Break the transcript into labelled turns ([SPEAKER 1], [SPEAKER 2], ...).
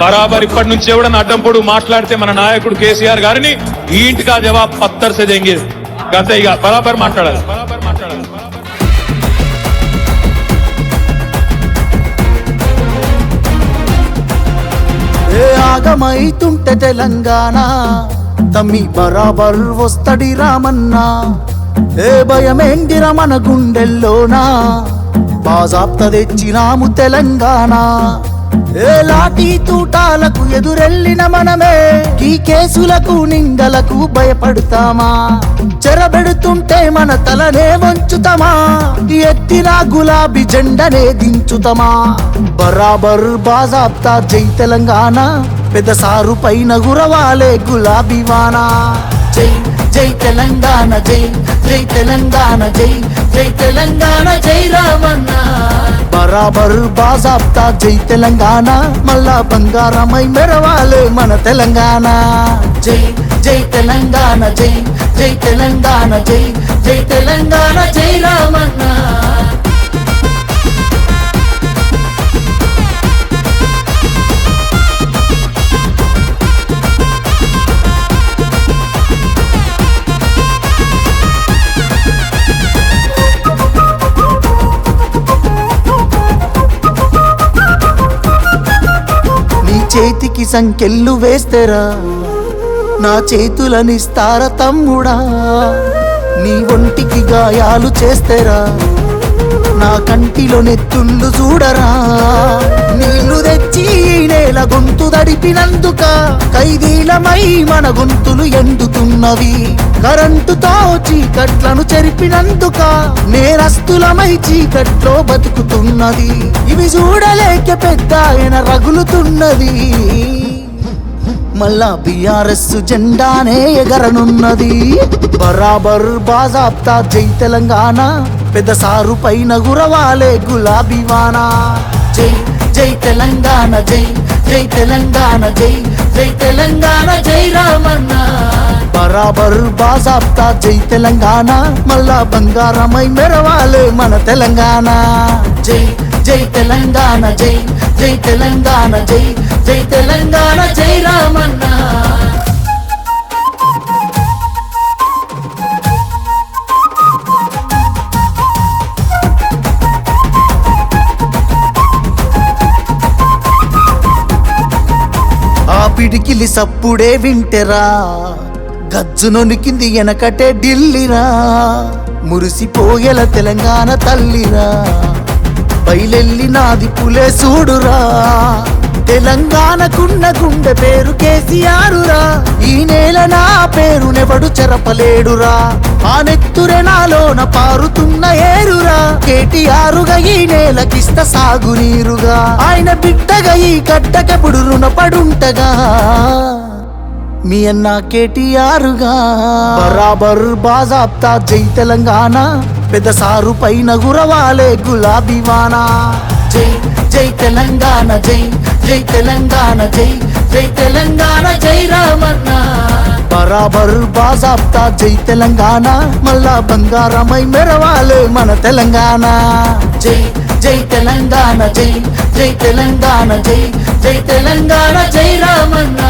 [SPEAKER 1] బరాబర్ ఇప్పటి నుంచి ఎవడన్నా అడ్డం పొడు మాట్లాడితే మన నాయకుడు కేసీఆర్ గారిని ఈ ఇంటికి ఆ జవాబ్ పత్తర్ సే దేంగే గత ఇక బరాబర్ మాట్లాడాలి.
[SPEAKER 2] ఆగమైతుంటే తెలంగాణ తమ్మి బరాబర్ వస్తడి రామన్నా. ఏ భయమేందిర మన గుండెల్లోనా బాజాప్త తెచ్చినాము తెలంగాణ. ఏ లాఠీ తూటాలకు ఎదురెళ్ళిన మనమే ఈ కేసులకు నిందలకు భయపడతామా? చెరబెడుతుంటే మన తలనే వంచుతామా? ఎత్తిన గులాబీ జెండనే దించుతామా? బరాబర్ బాజాప్తా జై తెలంగాణ, పెద్ద సారు పైన గురవాలే గులాబీ వాన. జై జై తెలంగాణ, జై జై తెలంగాణ, జై జై తెలంగాణ, జై రామన్న. బరాబర్ బాజాప్తా జై తెలంగాణ, మళ్ళా బంగారమై మెరవాలే మన తెలంగాణ. జై జై తెలంగాణ, జై జై తెలంగాణ, జై జై తెలంగాణ, జై రామన్న. చేతికి సంకెళ్ళు వేస్తేరా నా చేతులనిస్తారా తమ్ముడా? నీ ఒంటికి గాయాలు చేస్తేరా నా కంటిలో నెత్తుళ్ళు చూడరా? నీళ్లు తెచ్చి నేల గొంతు దడిపినందుక ఖైదీలమై మన గొంతులు ఎండుతున్నవి. కరెంటుతో చీకట్లను చెరిపినందుక నేరస్తులమై చీకట్లో బతుకుతున్నది. ఇవి చూడలేక పెద్ద ఆయన రగులుతున్నది. మళ్ళా బీఆర్ఎస్ జెండానే ఎగరనున్నది. బరాబర్ బాజాప్తా జై తెలంగాణ, పెద్ద సారు పైన గురవాలే గులాబీ వాన. జై జై తెలంగాణ, జై జై తెలంగాణ, జై జై తెలంగాణ, జై రామన్న. బరాబర్ బాజాప్తా జై తెలంగాణ, మళ్ళా బంగారమై మెరవాలే మన తెలంగాణ. జై జై తెలంగాణ, జై జై తెలంగాణ, జై జై తెలంగాణ, జై రామన్న. ఆ పిడికిలి సప్పుడే వింటెరా గజ్జునొనికింది వెనకటే ఢిల్లీరా. మురిసిపోయేల తెలంగాణ తల్లిరా, బయలెల్లినాది పులే చూడురా. తెలంగాణకున్న గుండె పేరు కేసీఆరురా. ఈ నేల నా పేరునెవడు చెరపలేడురా. ఆ నెత్తురె నాలోన పారుతున్న ఏరురా. కేటీఆరుగా ఈ నేలకిస్త సాగునీరుగా. ఆయన బిడ్డగా ఈ గడ్డకెప్పుడు రుణపడుంటగా మీ అన్న కేటీఆరుగా. బరాబర్ బాజాప్తా జై తెలంగాణ, పెద్ద సారు పైన గురవాలే గులాబీ వాన. జై జై తెలంగాణ, జై జై తెలంగాణ, జై జై తెలంగాణ, జై రామన్న. బరాబర్ బాజాప్తా జై తెలంగాణ, మళ్ళా బంగారమై మెరవాలే మన తెలంగాణ. జై జై తెలంగాణ, జై జై తెలంగాణ, జై జై తెలంగాణ, జై రామన్న.